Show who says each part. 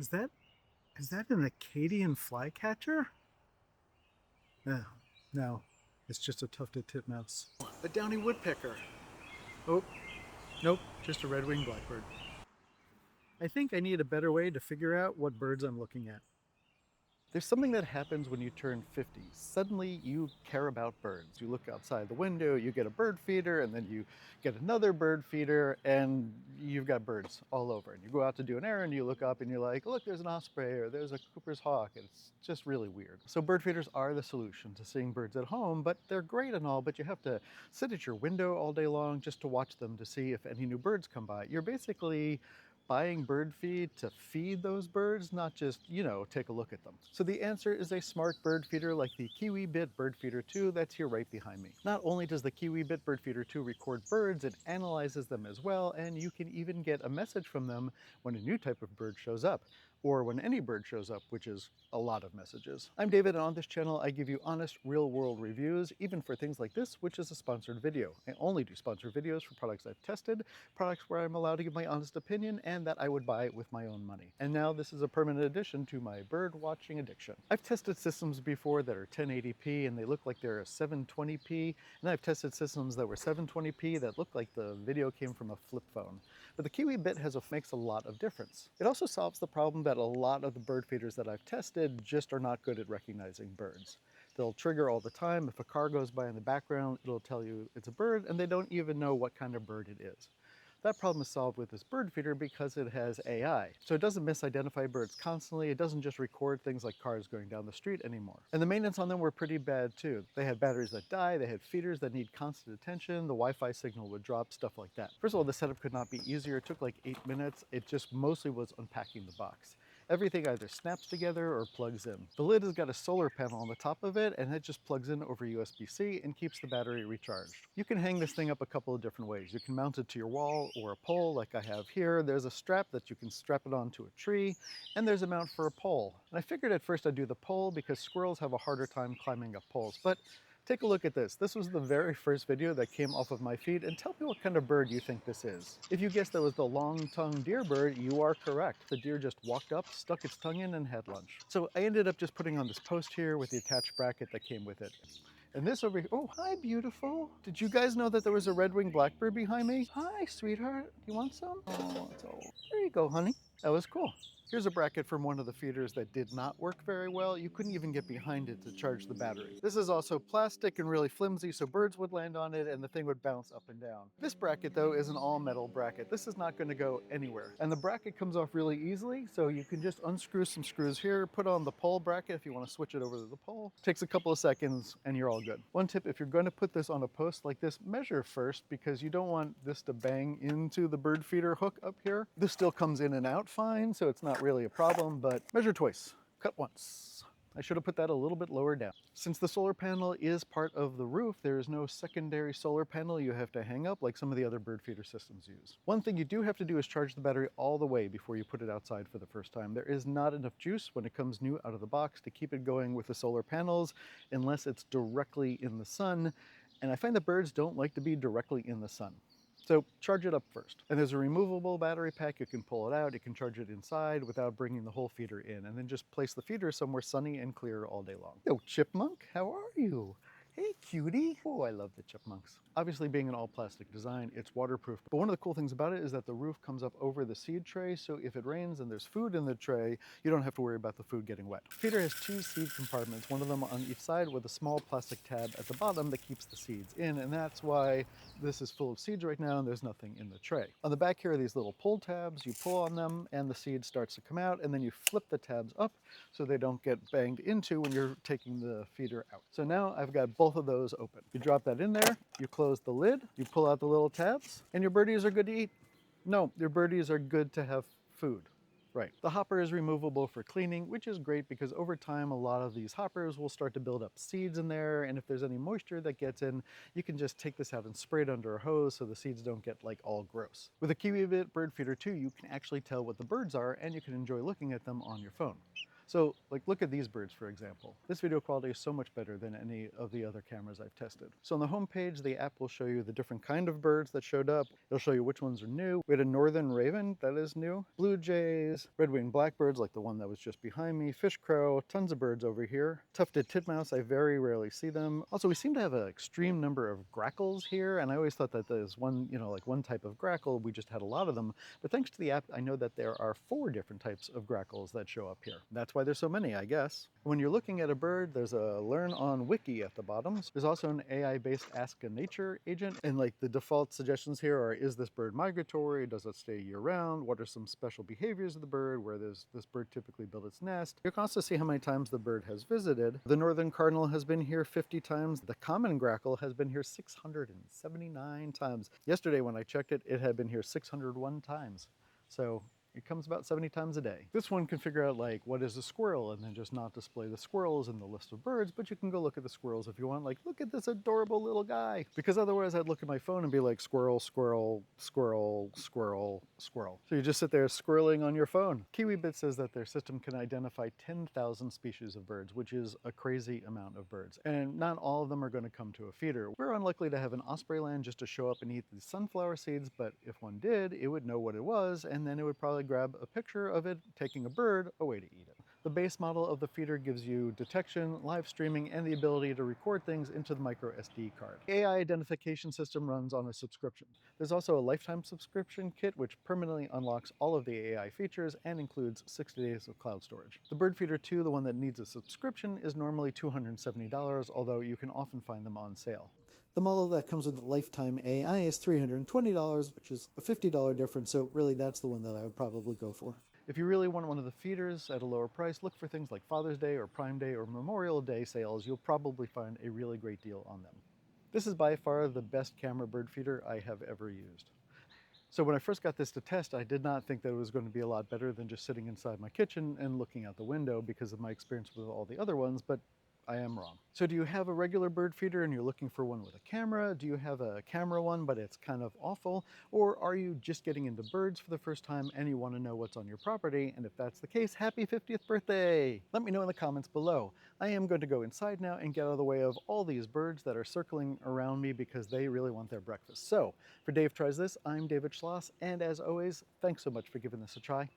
Speaker 1: Is that an Acadian flycatcher? No, it's just a tufted titmouse. A downy woodpecker. Oh, nope, just a red-winged blackbird. I think I need a better way to figure out what birds I'm looking at. There's something that happens when you turn 50. Suddenly you care about birds. You look outside the window, you get a bird feeder, and then you get another bird feeder, and you've got birds all over. And you go out to do an errand, you look up and you're like, look, there's an osprey or there's a Cooper's hawk. And it's just really weird. So bird feeders are the solution to seeing birds at home, but they're great and all, but you have to sit at your window all day long just to watch them to see if any new birds come by. You're basically buying bird feed to feed those birds, not just, take a look at them. So the answer is a smart bird feeder like the Kiwibit Bird Feeder 2 that's here right behind me. Not only does the Kiwibit Bird Feeder 2 record birds, it analyzes them as well, and you can even get a message from them when a new type of bird shows up, or when any bird shows up, which is a lot of messages. I'm David, and on this channel I give you honest, real-world reviews, even for things like this, which is a sponsored video. I only do sponsored videos for products I've tested, products where I'm allowed to give my honest opinion, and that I would buy with my own money. And now this is a permanent addition to my bird watching addiction. I've tested systems before that are 1080p and they look like they're a 720p, and I've tested systems that were 720p that look like the video came from a flip phone. But the Kiwibit makes a lot of difference. It also solves the problem that a lot of the bird feeders that I've tested just are not good at recognizing birds. They'll trigger all the time. If a car goes by in the background, it'll tell you it's a bird, and they don't even know what kind of bird it is. That problem is solved with this bird feeder because it has AI. So it doesn't misidentify birds constantly. It doesn't just record things like cars going down the street anymore. And the maintenance on them were pretty bad too. They had batteries that die, they had feeders that need constant attention, the Wi-Fi signal would drop, stuff like that. First of all, the setup could not be easier. It took like 8 minutes. It just mostly was unpacking the box. Everything either snaps together or plugs in. The lid has got a solar panel on the top of it, and it just plugs in over USB-C and keeps the battery recharged. You can hang this thing up a couple of different ways. You can mount it to your wall or a pole like I have here. There's a strap that you can strap it onto a tree, and there's a mount for a pole. And I figured at first I'd do the pole because squirrels have a harder time climbing up poles, but take a look at this. This was the very first video that came off of my feed, and tell me what kind of bird you think this is. If you guessed that was the long-tongued deer bird, you are correct. The deer just walked up, stuck its tongue in, and had lunch. So I ended up just putting on this post here with the attached bracket that came with it. And this over here, oh, hi, beautiful. Did you guys know that there was a red-winged blackbird behind me? Hi, sweetheart. Do you want some? Oh, there you go, honey. That was cool. Here's a bracket from one of the feeders that did not work very well. You couldn't even get behind it to charge the battery. This is also plastic and really flimsy, so birds would land on it and the thing would bounce up and down. This bracket, though, is an all-metal bracket. This is not going to go anywhere. And the bracket comes off really easily, so you can just unscrew some screws here, put on the pole bracket if you want to switch it over to the pole. Takes a couple of seconds and you're all good. One tip, if you're going to put this on a post like this, measure first because you don't want this to bang into the bird feeder hook up here. This still comes in and out fine, so it's not really a problem, but measure twice, cut once. I should have put that a little bit lower down. Since the solar panel is part of the roof, there is no secondary solar panel you have to hang up like some of the other bird feeder systems use. One thing you do have to do is charge the battery all the way before you put it outside for the first time. There is not enough juice when it comes new out of the box to keep it going with the solar panels unless it's directly in the sun. And I find that birds don't like to be directly in the sun. So charge it up first. And there's a removable battery pack. You can pull it out. You can charge it inside without bringing the whole feeder in. And then just place the feeder somewhere sunny and clear all day long. Yo, chipmunk, how are you? Hey, cutie. Oh, I love the chipmunks. Obviously, being an all-plastic design, it's waterproof. But one of the cool things about it is that the roof comes up over the seed tray, so if it rains and there's food in the tray, you don't have to worry about the food getting wet. The feeder has 2 seed compartments, one of them on each side with a small plastic tab at the bottom that keeps the seeds in, and that's why this is full of seeds right now and there's nothing in the tray. On the back here are these little pull tabs. You pull on them and the seed starts to come out, and then you flip the tabs up so they don't get banged into when you're taking the feeder out. So now I've got both of those open. You drop that in there, you close the lid, you pull out the little tabs, and your birdies are good to eat. No, your birdies are good to have food. Right. The hopper is removable for cleaning, which is great because over time a lot of these hoppers will start to build up seeds in there, and if there's any moisture that gets in, you can just take this out and spray it under a hose so the seeds don't get like all gross. With a Kiwibit Bird Feeder 2, you can actually tell what the birds are and you can enjoy looking at them on your phone. So like look at these birds, for example. This video quality is so much better than any of the other cameras I've tested. So on the home page, the app will show you the different kind of birds that showed up. It'll show you which ones are new. We had a northern raven, that is new. Blue jays, red-winged blackbirds like the one that was just behind me, fish crow, tons of birds over here. Tufted titmouse, I very rarely see them. Also, we seem to have an extreme number of grackles here, and I always thought that there's one, like one type of grackle, we just had a lot of them. But thanks to the app, I know that there are 4 different types of grackles that show up here. That's why there's so many, I guess. When you're looking at a bird, there's a Learn on Wiki at the bottom. There's also an AI-based Ask a Nature agent, and like the default suggestions here are, is this bird migratory? Does it stay year-round? What are some special behaviors of the bird? Where does this bird typically build its nest? You can also see how many times the bird has visited. The northern cardinal has been here 50 times. The common grackle has been here 679 times. Yesterday when I checked it, it had been here 601 times. So it comes about 70 times a day. This one can figure out like what is a squirrel and then just not display the squirrels in the list of birds, but you can go look at the squirrels if you want, like look at this adorable little guy. Because otherwise I'd look at my phone and be like squirrel, squirrel, squirrel, squirrel, squirrel. So you just sit there squirreling on your phone. Kiwibit says that their system can identify 10,000 species of birds, which is a crazy amount of birds. And not all of them are going to come to a feeder. We're unlikely to have an osprey land just to show up and eat the sunflower seeds, but if one did, it would know what it was, and then it would probably grab a picture of it taking a bird away to eat it. The base model of the feeder gives you detection, live streaming, and the ability to record things into the micro SD card. The AI identification system runs on a subscription. There's also a lifetime subscription kit which permanently unlocks all of the AI features and includes 60 days of cloud storage. The Bird Feeder 2, the one that needs a subscription, is normally $270, although you can often find them on sale. The model that comes with lifetime AI is $320, which is a $50 difference, so really that's the one that I would probably go for. If you really want one of the feeders at a lower price, look for things like Father's Day or Prime Day or Memorial Day sales. You'll probably find a really great deal on them. This is by far the best camera bird feeder I have ever used. So when I first got this to test, I did not think that it was going to be a lot better than just sitting inside my kitchen and looking out the window because of my experience with all the other ones, but I am wrong. So do you have a regular bird feeder and you're looking for one with a camera? Do you have a camera one but it's kind of awful? Or are you just getting into birds for the first time and you want to know what's on your property? And if that's the case, happy 50th birthday! Let me know in the comments below. I am going to go inside now and get out of the way of all these birds that are circling around me because they really want their breakfast. So for Dave Tries This, I'm David Schloss, and as always, thanks so much for giving this a try.